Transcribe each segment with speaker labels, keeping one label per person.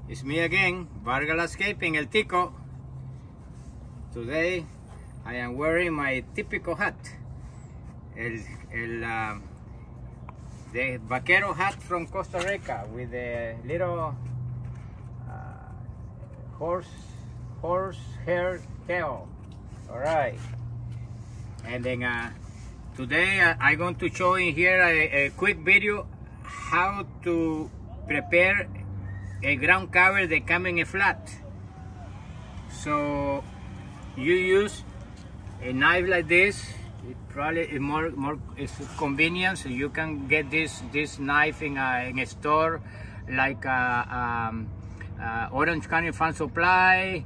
Speaker 1: It's me again, Vargas Landscaping, El Tico. Today I am wearing my typical hat, the vaquero hat from Costa Rica with a little horse hair tail. All right, and then today I'm going to show in here a quick video how to prepare a ground cover that comes in a flat. So you use a knife like this. It probably is more it's convenient. So you can get this knife in a store like Orange County Farm Supply.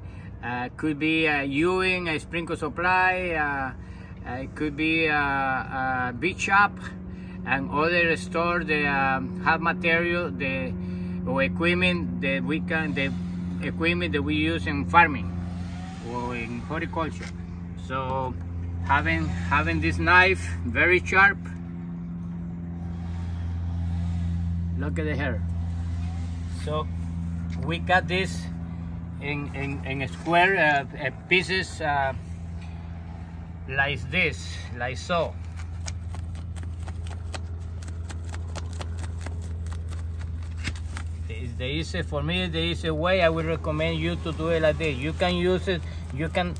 Speaker 1: Could be Ewing, a Sprinkle Supply. It could be a Beach Shop and other stores that have material or equipment that we use in farming or in horticulture. So having this knife very sharp. Look at the hair. So we cut this in square pieces like this, like so. The easy, for me, the easy way, I would recommend you to do it like this. You can use it, you can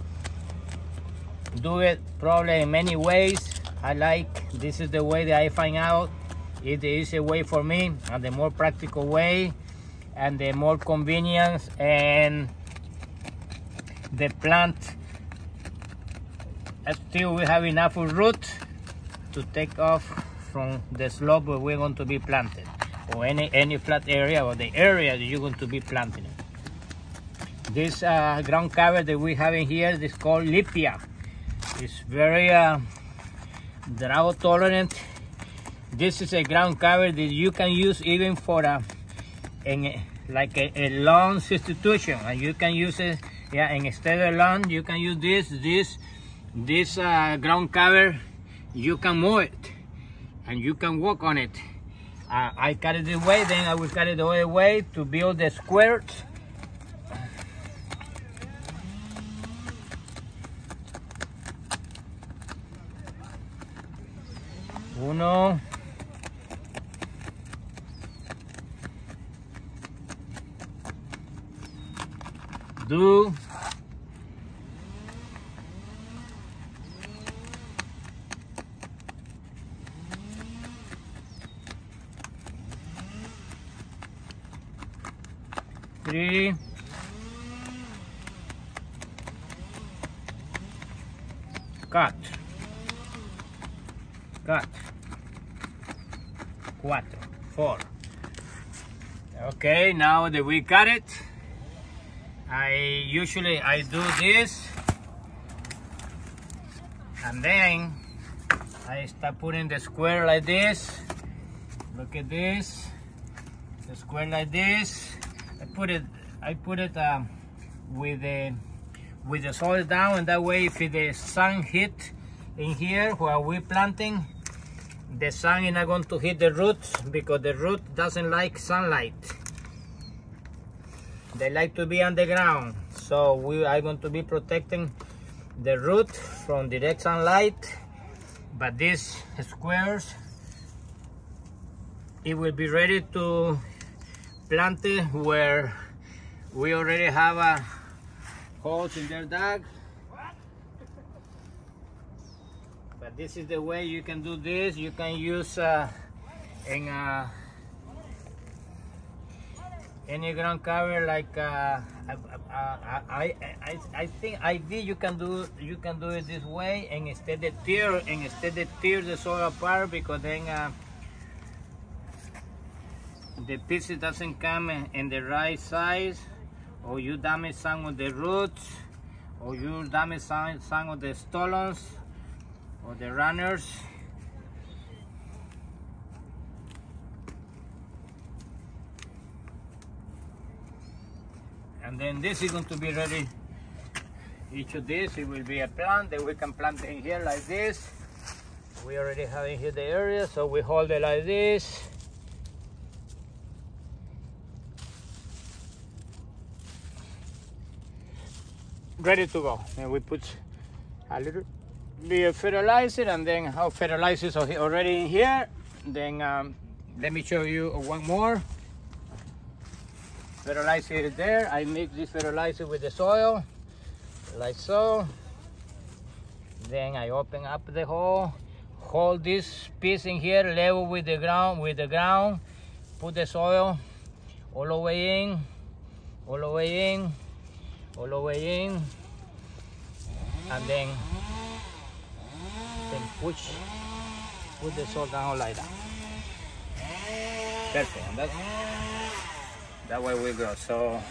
Speaker 1: do it probably in many ways. This is the way that I find out. It's the easy way for me, and the more practical way, and the more convenience, and the plant still we have enough root to take off from the slope where we're going to be planted, or any flat area, or the area that you're going to be planting it. This ground cover that we have in here is called Lippia. It's very drought tolerant. This is a ground cover that you can use even for like a lawn substitution, and you can use it, and instead of lawn you can use this ground cover. You can mow it and you can walk on it. I cut it this way, then I will cut it the other way to build the squares. Uno, dos, three, cut, 4, 4. Okay, now that we cut it, I usually do this, and then I start putting the square like this. Look at this, the square like this. I put it with the soil down, and that way if the sun hit in here while we're planting, the sun is not going to hit the roots, because the root doesn't like sunlight. They like to be on the ground. So we are going to be protecting the root from direct sunlight. But these squares, it will be ready to plant it where we already have holes in their dug. But this is the way you can do this. You can use any ground cover like I think you can do it this way, and instead of tear the soil apart, because then the pieces doesn't come in the right size, or you damage some of the roots, or you damage some of the stolons or the runners. And then this is going to be ready. Each of these, it will be a plant that we can plant in here like this. We already have in here the area, so we hold it like this. ready to go. And we put a little bit of fertilizer, and then how fertilizer is already in here. Then let me show you one more. Fertilizer is there. I mix this fertilizer with the soil, like so. Then I open up the hole, hold this piece in here level with the ground, put the soil all the way in, all the way in, all the way in, and then put the soil down like that. Perfect. And that way we go. So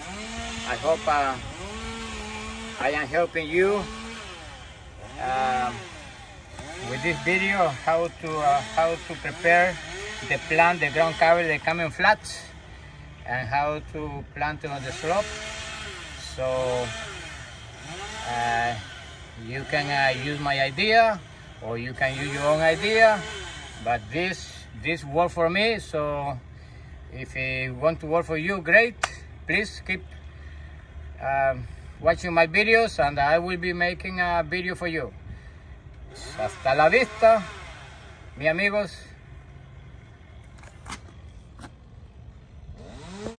Speaker 1: I hope I am helping you with this video how to prepare the plant, the ground cover, the coming flats, and how to plant it on the slope. So you can use my idea, or you can use your own idea, but this worked for me. So if it want to work for you, great. Please keep watching my videos, and I will be making a video for you. Hasta la vista, mi amigos.